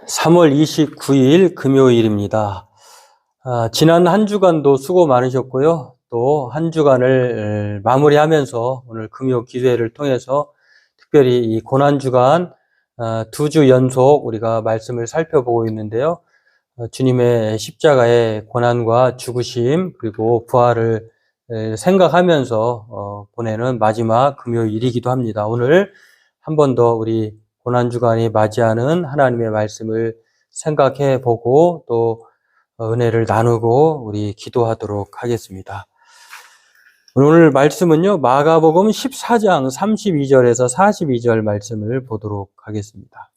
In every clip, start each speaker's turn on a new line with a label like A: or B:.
A: 3월 29일 금요일입니다. 지난 한 주간도 수고 많으셨고요. 또 한 주간을 마무리하면서 오늘 금요 기도회를 통해서 특별히 이 고난주간 2주 연속 우리가 말씀을 살펴보고 있는데요. 주님의 십자가의 고난과 죽으심 그리고 부활을 생각하면서 보내는 마지막 금요일이기도 합니다. 오늘 한 번 더 우리 고난주간이 맞이하는 하나님의 말씀을 생각해 보고 또 은혜를 나누고 우리 기도하도록 하겠습니다. 오늘 말씀은요, 마가복음 14장 32절에서 42절 말씀을 보도록 하겠습니다.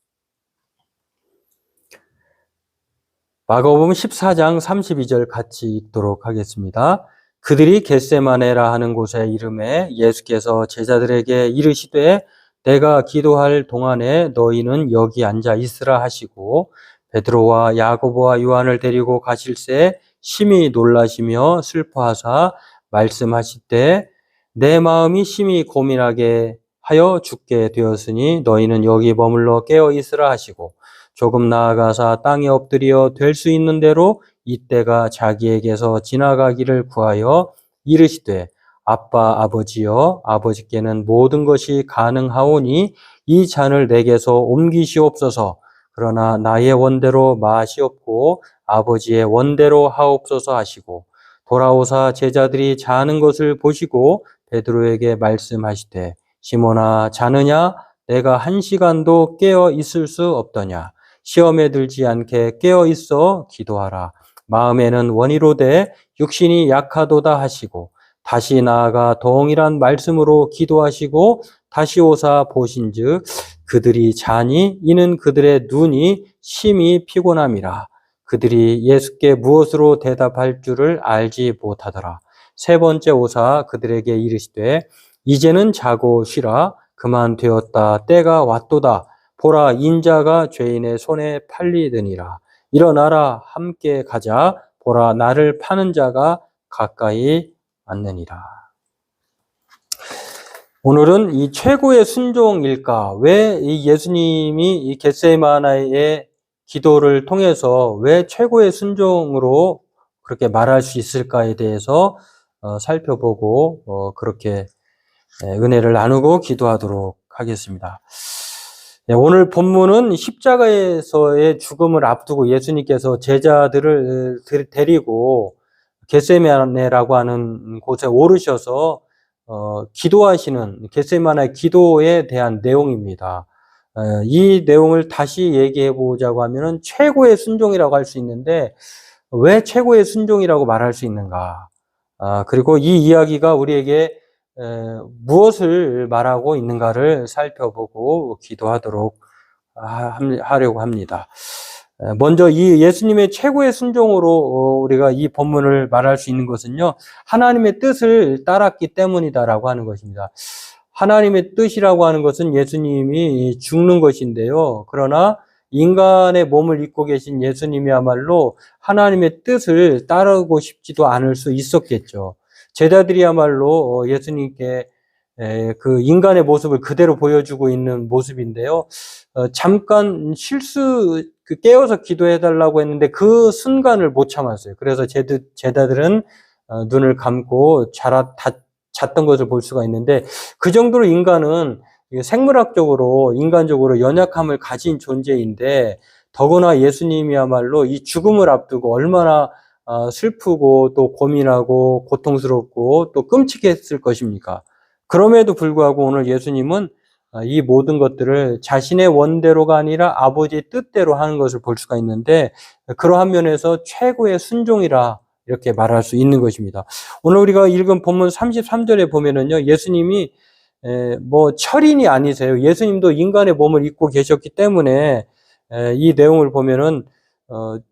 A: 마가복음 14장 32절 같이 읽도록 하겠습니다. 그들이 겟세마네라 하는 곳에 이름에 예수께서 제자들에게 이르시되 내가 기도할 동안에 너희는 여기 앉아 있으라 하시고 베드로와 야고보와 요한을 데리고 가실새 심히 놀라시며 슬퍼하사 말씀하시되 내 마음이 심히 고민하게 하여 죽게 되었으니 너희는 여기 머물러 깨어 있으라 하시고 조금 나아가사 땅에 엎드려 될 수 있는 대로 이때가 자기에게서 지나가기를 구하여 이르시되 아빠 아버지여 아버지께는 모든 것이 가능하오니 이 잔을 내게서 옮기시옵소서. 그러나 나의 원대로 마시옵고 아버지의 원대로 하옵소서 하시고 돌아오사 제자들이 자는 것을 보시고 베드로에게 말씀하시되 시몬아 자느냐 내가 1시간도 깨어 있을 수 없더냐 시험에 들지 않게 깨어 있어 기도하라. 마음에는 원이로되 육신이 약하도다 하시고 다시 나아가 동일한 말씀으로 기도하시고 다시 오사 보신즉 그들이 자니 이는 그들의 눈이 심히 피곤함이라. 그들이 예수께 무엇으로 대답할 줄을 알지 못하더라. 세 번째 오사 그들에게 이르시되 이제는 자고 쉬라. 그만 되었다. 때가 왔도다. 보라 인자가 죄인의 손에 팔리느니라. 일어나라 함께 가자. 보라 나를 파는 자가 가까이 왔느니라. 오늘은 이 최고의 순종일까? 왜 이 예수님이 이 겟세마네의 기도를 통해서 왜 최고의 순종으로 그렇게 말할 수 있을까에 대해서 살펴보고 그렇게 은혜를 나누고 기도하도록 하겠습니다. 오늘 본문은 십자가에서의 죽음을 앞두고 예수님께서 제자들을 데리고 겟세마네라고 하는 곳에 오르셔서 기도하시는 겟세마네 기도에 대한 내용입니다. 이 내용을 다시 얘기해 보자고 하면은 최고의 순종이라고 할 수 있는데 왜 최고의 순종이라고 말할 수 있는가? 그리고 이 이야기가 우리에게 무엇을 말하고 있는가를 살펴보고 기도하도록 하려고 합니다. 먼저 이 예수님의 최고의 순종으로 우리가 이 본문을 말할 수 있는 것은요, 하나님의 뜻을 따랐기 때문이다라고 하는 것입니다. 하나님의 뜻이라고 하는 것은 예수님이 죽는 것인데요. 그러나 인간의 몸을 입고 계신 예수님이야말로 하나님의 뜻을 따르고 싶지도 않을 수 있었겠죠. 제자들이야말로 예수님께 그 인간의 모습을 그대로 보여주고 있는 모습인데요. 잠깐 깨어서 기도해달라고 했는데 그 순간을 못 참았어요. 그래서 제자들은 눈을 감고 잤던 것을 볼 수가 있는데 그 정도로 인간은 생물학적으로, 인간적으로 연약함을 가진 존재인데 더구나 예수님이야말로 이 죽음을 앞두고 얼마나 슬프고 또 고민하고 고통스럽고 또 끔찍했을 것입니까? 그럼에도 불구하고 오늘 예수님은 이 모든 것들을 자신의 원대로가 아니라 아버지의 뜻대로 하는 것을 볼 수가 있는데 그러한 면에서 최고의 순종이라 이렇게 말할 수 있는 것입니다. 오늘 우리가 읽은 본문 33절에 보면은요, 예수님이 철인이 아니세요. 예수님도 인간의 몸을 입고 계셨기 때문에 이 내용을 보면은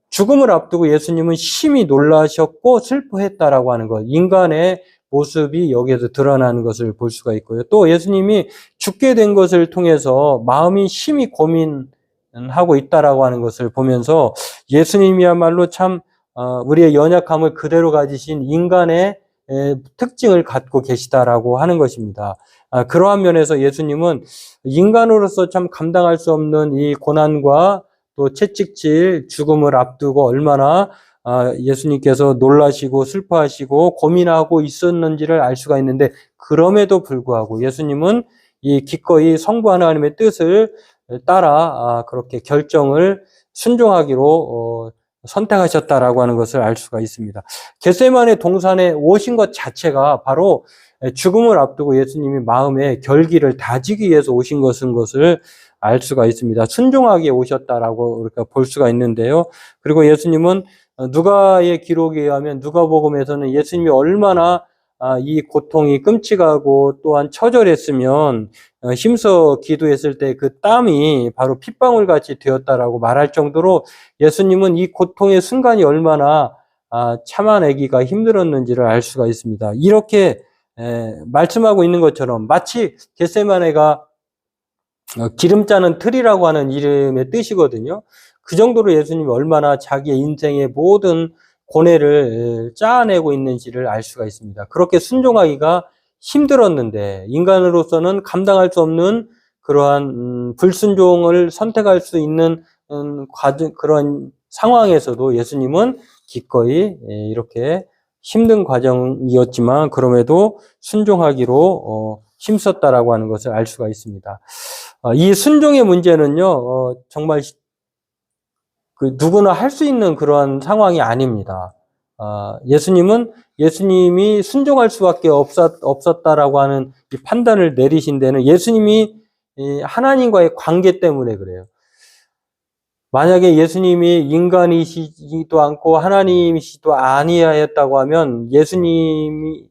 A: 죽음을 앞두고 예수님은 심히 놀라셨고 슬퍼했다라고 하는 것, 인간의 모습이 여기에서 드러나는 것을 볼 수가 있고요. 또 예수님이 죽게 된 것을 통해서 마음이 심히 고민하고 있다라고 하는 것을 보면서 예수님이야말로 참 우리의 연약함을 그대로 가지신 인간의 특징을 갖고 계시다라고 하는 것입니다. 그러한 면에서 예수님은 인간으로서 참 감당할 수 없는 이 고난과 또 채찍질, 죽음을 앞두고 얼마나 예수님께서 놀라시고 슬퍼하시고 고민하고 있었는지를 알 수가 있는데, 그럼에도 불구하고 예수님은 이 기꺼이 성부 하나님의 뜻을 따라 그렇게 결정을 순종하기로 선택하셨다라고 하는 것을 알 수가 있습니다. 겟세마네 동산에 오신 것 자체가 바로 죽음을 앞두고 예수님이 마음의 결기를 다지기 위해서 오신 것을 알 수가 있습니다. 순종하게 오셨다라고 우리가 볼 수가 있는데요. 그리고 예수님은 누가의 기록에 의하면 누가복음에서는 예수님이 얼마나 이 고통이 끔찍하고 또한 처절했으면 힘써 기도했을 때 그 땀이 바로 핏방울 같이 되었다라고 말할 정도로 예수님은 이 고통의 순간이 얼마나 참아내기가 힘들었는지를 알 수가 있습니다. 이렇게 말씀하고 있는 것처럼 마치 겟세마네가 기름 짜는 틀이라고 하는 이름의 뜻이거든요. 그 정도로 예수님이 얼마나 자기의 인생의 모든 고뇌를 짜내고 있는지를 알 수가 있습니다. 그렇게 순종하기가 힘들었는데 인간으로서는 감당할 수 없는 그러한 불순종을 선택할 수 있는 그런 상황에서도 예수님은 기꺼이 이렇게 힘든 과정이었지만 그럼에도 순종하기로 힘썼다라고 하는 것을 알 수가 있습니다. 이 순종의 문제는요, 정말 누구나 할 수 있는 그러한 상황이 아닙니다. 예수님이 순종할 수밖에 없었다라고 하는 이 판단을 내리신 데는 예수님이 하나님과의 관계 때문에 그래요. 만약에 예수님이 인간이시지도 않고 하나님이시도 아니하였다고 하면 예수님이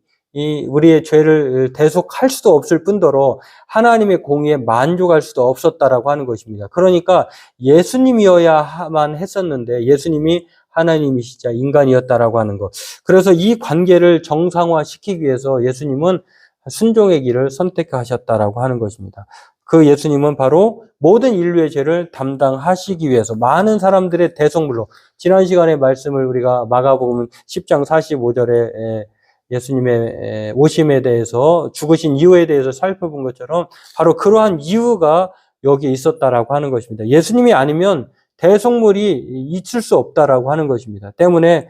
A: 우리의 죄를 대속할 수도 없을 뿐더러 하나님의 공의에 만족할 수도 없었다라고 하는 것입니다. 그러니까 예수님이어야만 했었는데 예수님이 하나님이시자 인간이었다라고 하는 것. 그래서 이 관계를 정상화시키기 위해서 예수님은 순종의 길을 선택하셨다라고 하는 것입니다. 그 예수님은 바로 모든 인류의 죄를 담당하시기 위해서 많은 사람들의 대속물로, 지난 시간에 말씀을 우리가 마가복음 10장 45절에 예수님의 오심에 대해서 죽으신 이유에 대해서 살펴본 것처럼 바로 그러한 이유가 여기에 있었다라고 하는 것입니다. 예수님이 아니면 대속물이 있을 수 없다라고 하는 것입니다. 때문에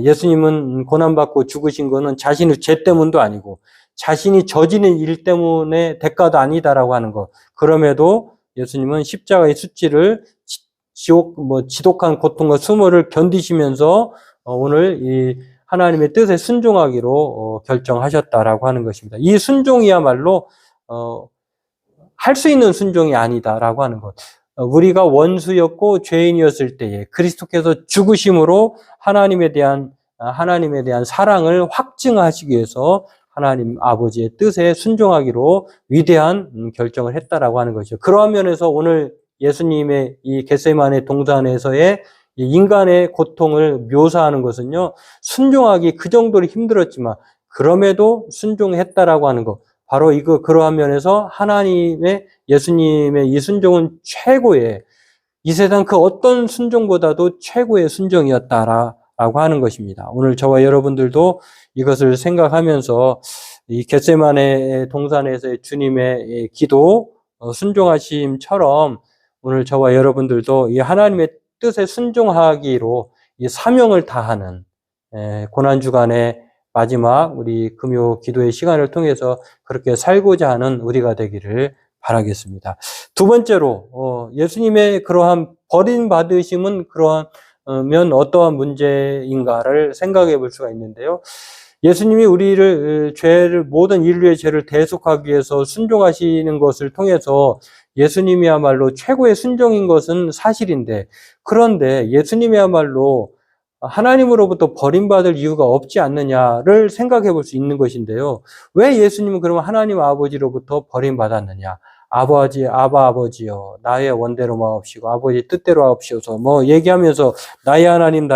A: 예수님은 고난받고 죽으신 것은 자신의 죄 때문도 아니고 자신이 저지른 일 때문에 대가도 아니다라고 하는 것. 그럼에도 예수님은 십자가의 수치를 지독한 고통과 수모를 견디시면서 오늘 이 하나님의 뜻에 순종하기로 결정하셨다라고 하는 것입니다. 이 순종이야말로 할 수 있는 순종이 아니다라고 하는 것. 우리가 원수였고 죄인이었을 때에 그리스도께서 죽으심으로 하나님에 대한 사랑을 확증하시기 위해서 하나님 아버지의 뜻에 순종하기로 위대한 결정을 했다라고 하는 것이죠. 그러한 면에서 오늘 예수님의 이 겟세마네 동산에서의 인간의 고통을 묘사하는 것은요, 순종하기 그 정도로 힘들었지만 그럼에도 순종했다라고 하는 것. 바로 그러한 면에서 예수님의 이 순종은 최고의, 이 세상 그 어떤 순종보다도 최고의 순종이었다라고 하는 것입니다. 오늘 저와 여러분들도 이것을 생각하면서 이 겟세마네 동산에서의 주님의 기도, 순종하심처럼 오늘 저와 여러분들도 이 하나님의 뜻에 순종하기로 이 사명을 다하는 고난주간의 마지막 우리 금요 기도의 시간을 통해서 그렇게 살고자 하는 우리가 되기를 바라겠습니다. 두 번째로 예수님의 그러한 버림받으심은 그러면 어떠한 문제인가를 생각해 볼 수가 있는데요. 예수님이 우리를 모든 인류의 죄를 대속하기 위해서 순종하시는 것을 통해서 예수님이야말로 최고의 순종인 것은 사실인데, 그런데 예수님이야말로 하나님으로부터 버림받을 이유가 없지 않느냐를 생각해 볼 수 있는 것인데요. 왜 예수님은 그러면 하나님 아버지로부터 버림받았느냐? 아바 아버지여, 나의 원대로 마옵시고 아버지 뜻대로 하옵시오서 얘기하면서 나의 하나님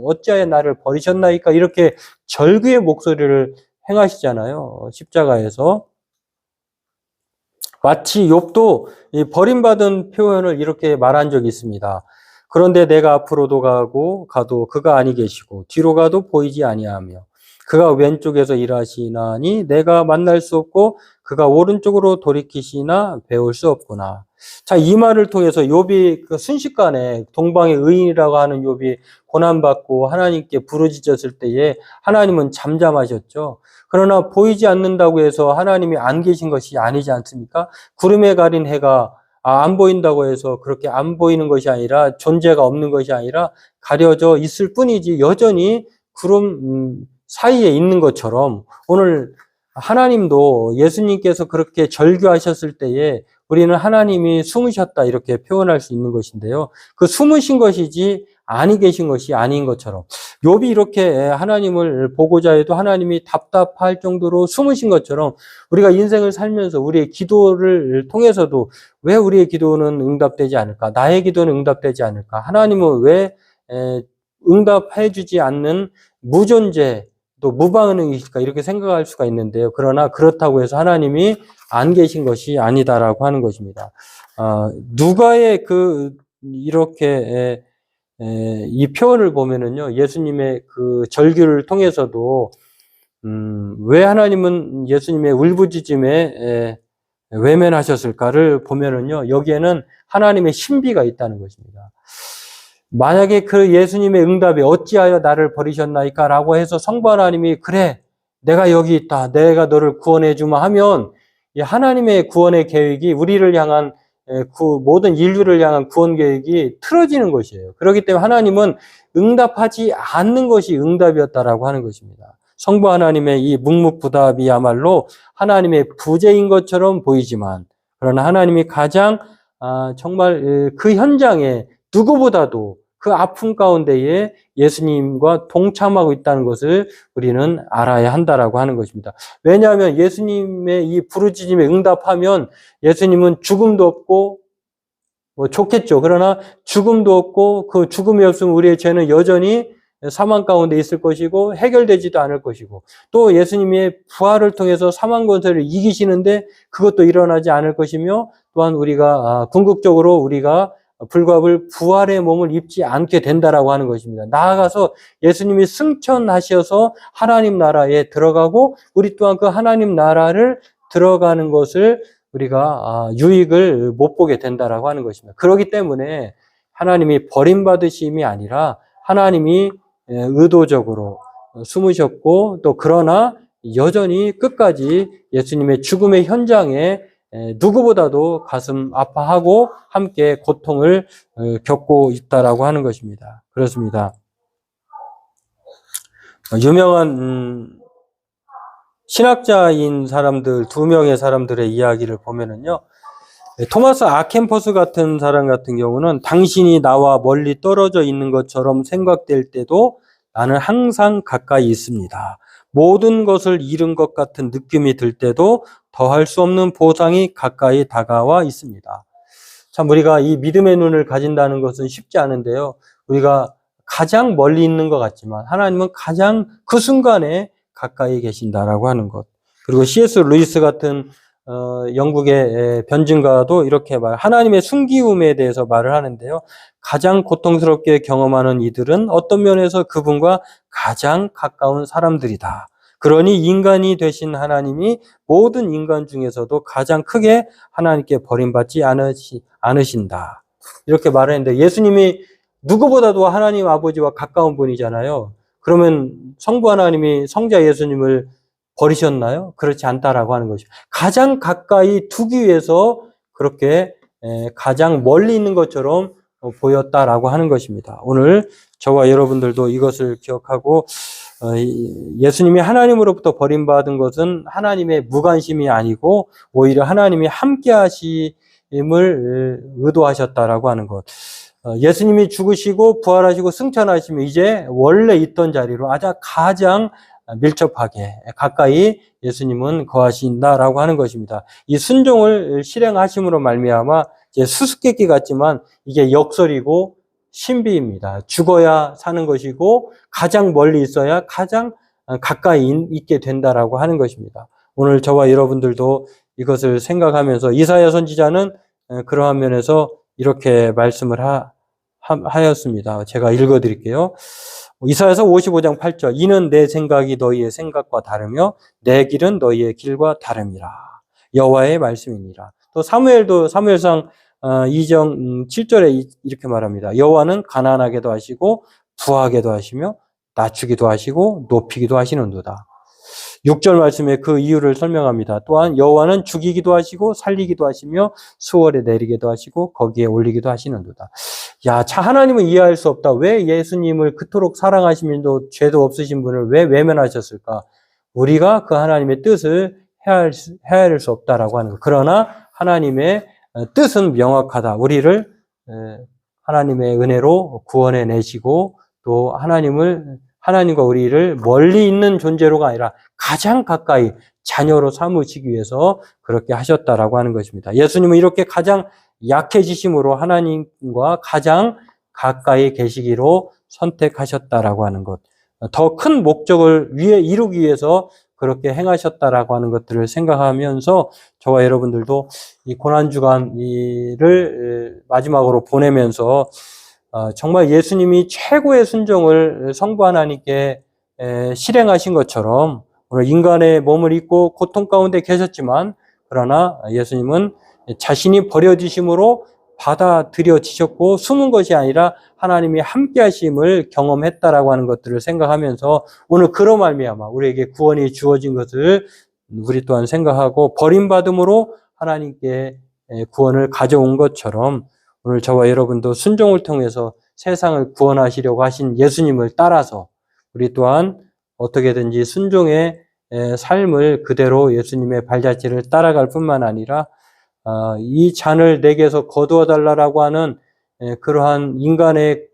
A: 어찌하여 나를 버리셨나이까, 이렇게 절규의 목소리를 행하시잖아요. 십자가에서. 마치 욥도 이 버림받은 표현을 이렇게 말한 적이 있습니다. 그런데 내가 앞으로도 가도 그가 아니 계시고 뒤로 가도 보이지 아니하며 그가 왼쪽에서 일하시나니 내가 만날 수 없고 그가 오른쪽으로 돌이키시나 배울 수 없구나. 자, 이 말을 통해서 욥이 그 순식간에 동방의 의인이라고 하는 욥이 고난받고 하나님께 부르짖었을 때에 하나님은 잠잠하셨죠. 그러나 보이지 않는다고 해서 하나님이 안 계신 것이 아니지 않습니까? 구름에 가린 해가 안 보인다고 해서 그렇게 안 보이는 것이 아니라 존재가 없는 것이 아니라 가려져 있을 뿐이지 여전히 구름 사이에 있는 것처럼 오늘 하나님도 예수님께서 그렇게 절규하셨을 때에 우리는 하나님이 숨으셨다 이렇게 표현할 수 있는 것인데요. 그 숨으신 것이지 아니 계신 것이 아닌 것처럼 욥이 이렇게 하나님을 보고자 해도 하나님이 답답할 정도로 숨으신 것처럼 우리가 인생을 살면서 우리의 기도를 통해서도 왜 우리의 기도는 응답되지 않을까? 나의 기도는 응답되지 않을까? 하나님은 왜 응답해 주지 않는 무존재 또 무반응이실까 이렇게 생각할 수가 있는데요. 그러나 그렇다고 해서 하나님이 안 계신 것이 아니다라고 하는 것입니다. 누가의 이렇게 이 표현을 보면은요, 예수님의 그 절규를 통해서도 왜 하나님은 예수님의 울부짖음에 외면하셨을까를 보면은요, 여기에는 하나님의 신비가 있다는 것입니다. 만약에 그 예수님의 응답이 어찌하여 나를 버리셨나이까 라고 해서 성부 하나님이 그래 내가 여기 있다 내가 너를 구원해 주마 하면 이 하나님의 구원의 계획이 우리를 향한 모든 인류를 향한 구원 계획이 틀어지는 것이에요. 그렇기 때문에 하나님은 응답하지 않는 것이 응답이었다라고 하는 것입니다. 성부 하나님의 이 묵묵부답이야말로 하나님의 부재인 것처럼 보이지만 그러나 하나님이 가장 정말 그 현장에 누구보다도 그 아픔 가운데에 예수님과 동참하고 있다는 것을 우리는 알아야 한다라고 하는 것입니다. 왜냐하면 예수님의 이 부르짖음에 응답하면 예수님은 죽음도 없고 좋겠죠. 그러나 죽음도 없고 그 죽음이 없으면 우리의 죄는 여전히 사망 가운데 있을 것이고 해결되지도 않을 것이고 또 예수님의 부활을 통해서 사망 권세를 이기시는데 그것도 일어나지 않을 것이며 또한 우리가 궁극적으로 우리가 불과 부활의 몸을 입지 않게 된다라고 하는 것입니다. 나아가서 예수님이 승천하셔서 하나님 나라에 들어가고 우리 또한 그 하나님 나라를 들어가는 것을 우리가 유익을 못 보게 된다라고 하는 것입니다. 그렇기 때문에 하나님이 버림받으심이 아니라 하나님이 의도적으로 숨으셨고 또 그러나 여전히 끝까지 예수님의 죽음의 현장에 누구보다도 가슴 아파하고 함께 고통을 겪고 있다라고 하는 것입니다. 그렇습니다. 유명한 신학자인 사람들, 두 명의 사람들의 이야기를 보면은요, 토마스 아켄퍼스 같은 사람 같은 경우는 당신이 나와 멀리 떨어져 있는 것처럼 생각될 때도 나는 항상 가까이 있습니다. 모든 것을 잃은 것 같은 느낌이 들 때도 더할 수 없는 보상이 가까이 다가와 있습니다. 참 우리가 이 믿음의 눈을 가진다는 것은 쉽지 않은데요. 우리가 가장 멀리 있는 것 같지만 하나님은 가장 그 순간에 가까이 계신다라고 하는 것. 그리고 C.S. 루이스 같은 영국의 변증가도 이렇게 하나님의 숨기움에 대해서 말을 하는데요. 가장 고통스럽게 경험하는 이들은 어떤 면에서 그분과 가장 가까운 사람들이다. 그러니 인간이 되신 하나님이 모든 인간 중에서도 가장 크게 하나님께 버림받지 않으신다. 이렇게 말을 했는데 예수님이 누구보다도 하나님 아버지와 가까운 분이잖아요. 그러면 성부 하나님이 성자 예수님을 버리셨나요? 그렇지 않다라고 하는 것이죠. 가장 가까이 두기 위해서 그렇게 가장 멀리 있는 것처럼 보였다라고 하는 것입니다. 오늘 저와 여러분들도 이것을 기억하고 예수님이 하나님으로부터 버림받은 것은 하나님의 무관심이 아니고 오히려 하나님이 함께 하심을 의도하셨다라고 하는 것. 예수님이 죽으시고 부활하시고 승천하시면 이제 원래 있던 자리로 가장 밀접하게 가까이 예수님은 거하신다라고 하는 것입니다. 이 순종을 실행하심으로 말미암아 이제 수수께끼 같지만 이게 역설이고 신비입니다. 죽어야 사는 것이고 가장 멀리 있어야 가장 가까이 있게 된다라고 하는 것입니다. 오늘 저와 여러분들도 이것을 생각하면서 이사야 선지자는 그러한 면에서 이렇게 말씀을 하였습니다. 제가 읽어드릴게요. 이사야서 55장 8절 이는 내 생각이 너희의 생각과 다르며 내 길은 너희의 길과 다름이라. 여호와의 말씀이니라. 또 사무엘상 2장 7절에 이렇게 말합니다. 여호와는 가난하게도 하시고 부하게도 하시며 낮추기도 하시고 높이기도 하시는도다. 6절 말씀에 그 이유를 설명합니다. 또한 여호와는 죽이기도 하시고 살리기도 하시며 수월에 내리기도 하시고 거기에 올리기도 하시는도다. 야, 차 하나님은 이해할 수 없다. 왜 예수님을 그토록 사랑하시면서 죄도 없으신 분을 왜 외면하셨을까? 우리가 그 하나님의 뜻을 헤아릴 수 없다라고 하는 것. 그러나 하나님의 뜻은 명확하다. 우리를 하나님의 은혜로 구원해 내시고 또 하나님과 우리를 멀리 있는 존재로가 아니라 가장 가까이 자녀로 삼으시기 위해서 그렇게 하셨다라고 하는 것입니다. 예수님은 이렇게 가장 약해지심으로 하나님과 가장 가까이 계시기로 선택하셨다라고 하는 것. 더 큰 목적을 이루기 위해서 그렇게 행하셨다라고 하는 것들을 생각하면서 저와 여러분들도 이 고난주간을 마지막으로 보내면서 정말 예수님이 최고의 순종을 성부 하나님께 실행하신 것처럼 오늘 인간의 몸을 입고 고통 가운데 계셨지만 그러나 예수님은 자신이 버려지심으로 받아들여지셨고 숨은 것이 아니라 하나님이 함께 하심을 경험했다라고 하는 것들을 생각하면서 오늘 그로 말미암아 우리에게 구원이 주어진 것을 우리 또한 생각하고 버림받음으로 하나님께 구원을 가져온 것처럼 오늘 저와 여러분도 순종을 통해서 세상을 구원하시려고 하신 예수님을 따라서 우리 또한 어떻게든지 순종의 삶을 그대로 예수님의 발자취를 따라갈 뿐만 아니라 이 잔을 내게서 거두어 달라라고 하는 그러한 인간의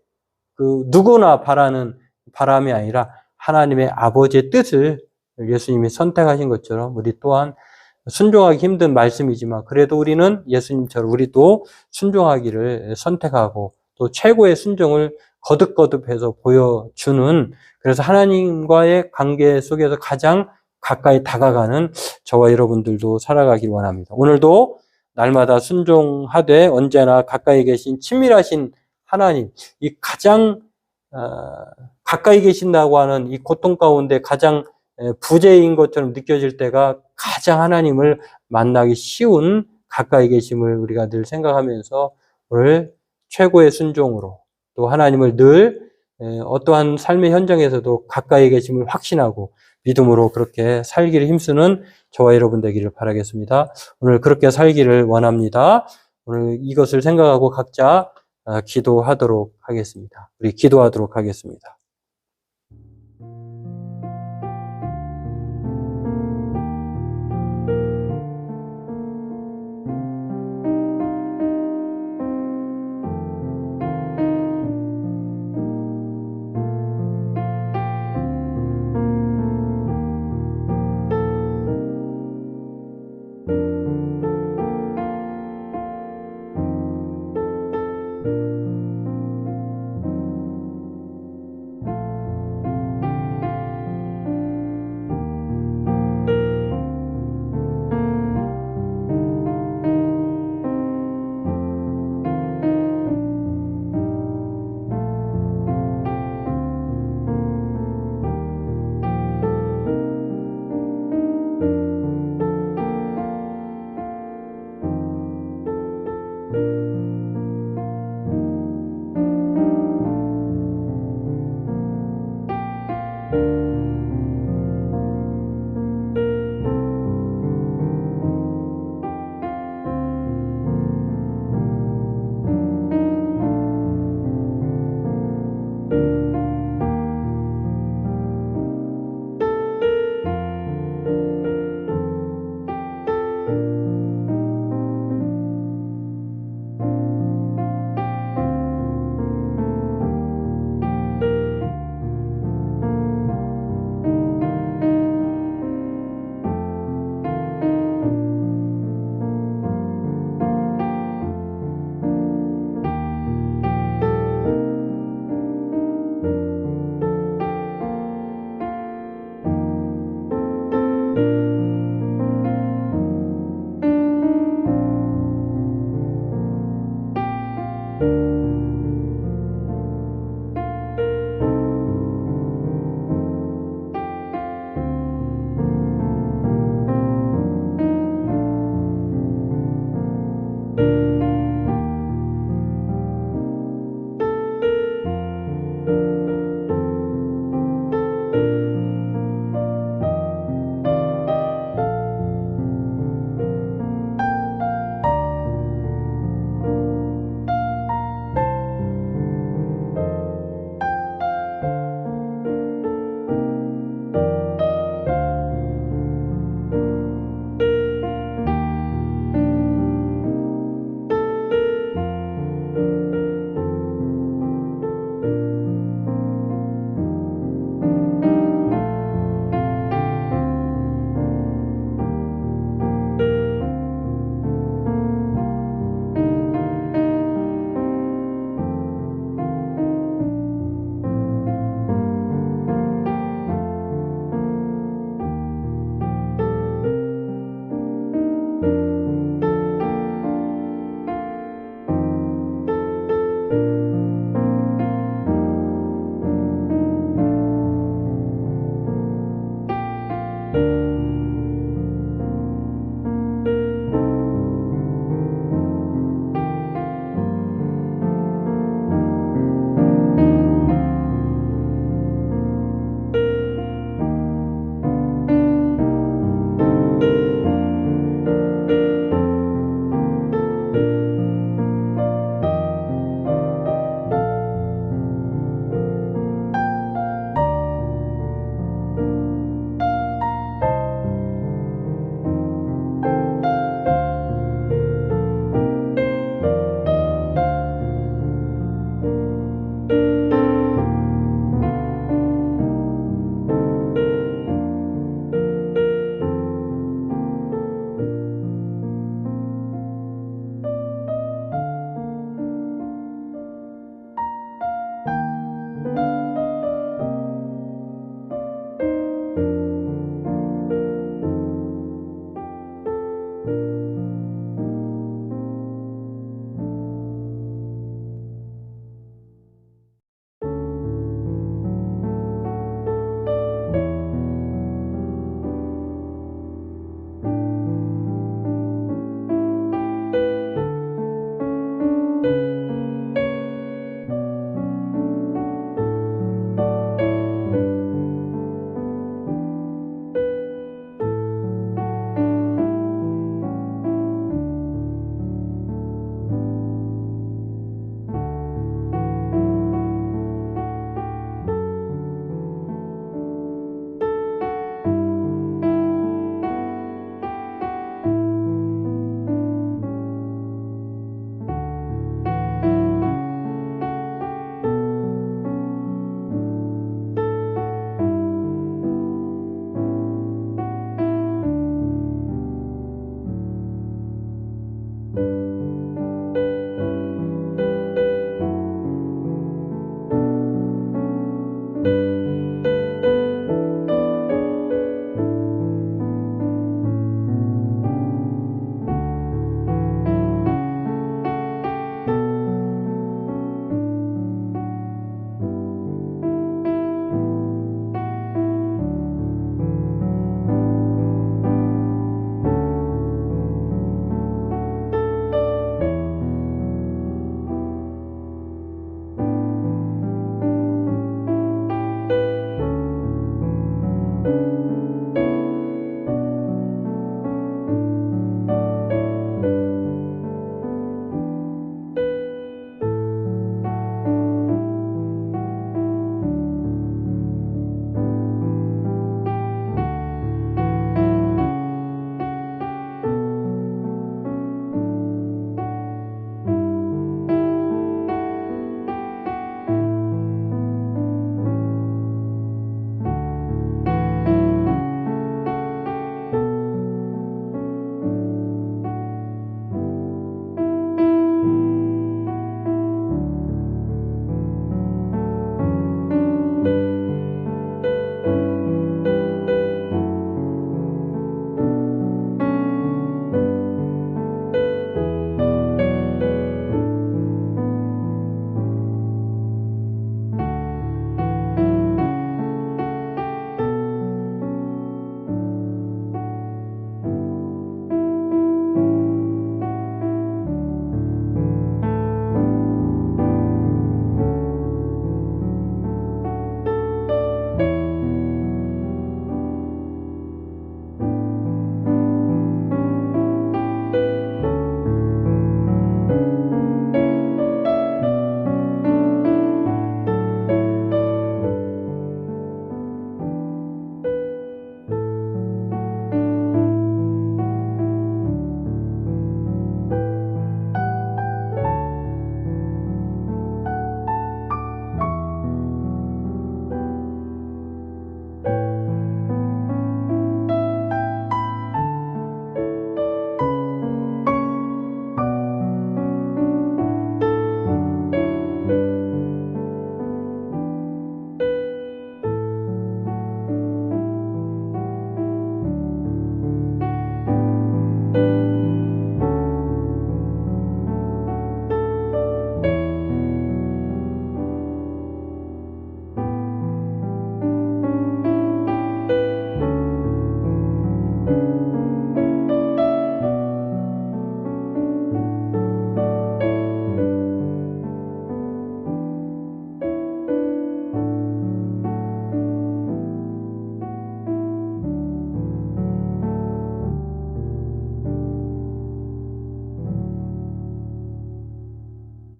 A: 그 누구나 바라는 바람이 아니라 하나님의 아버지의 뜻을 예수님이 선택하신 것처럼 우리 또한 순종하기 힘든 말씀이지만 그래도 우리는 예수님처럼 우리도 순종하기를 선택하고 또 최고의 순종을 거듭거듭해서 보여주는 그래서 하나님과의 관계 속에서 가장 가까이 다가가는 저와 여러분들도 살아가길 원합니다. 오늘도 날마다 순종하되 언제나 가까이 계신 친밀하신 하나님, 이 가장 가까이 계신다고 하는 이 고통 가운데 가장 부재인 것처럼 느껴질 때가 가장 하나님을 만나기 쉬운 가까이 계심을 우리가 늘 생각하면서 오늘 최고의 순종으로 또 하나님을 늘 어떠한 삶의 현장에서도 가까이 계심을 확신하고 믿음으로 그렇게 살기를 힘쓰는 저와 여러분 되기를 바라겠습니다. 오늘 그렇게 살기를 원합니다. 오늘 이것을 생각하고 각자 기도하도록 하겠습니다. 우리 기도하도록 하겠습니다.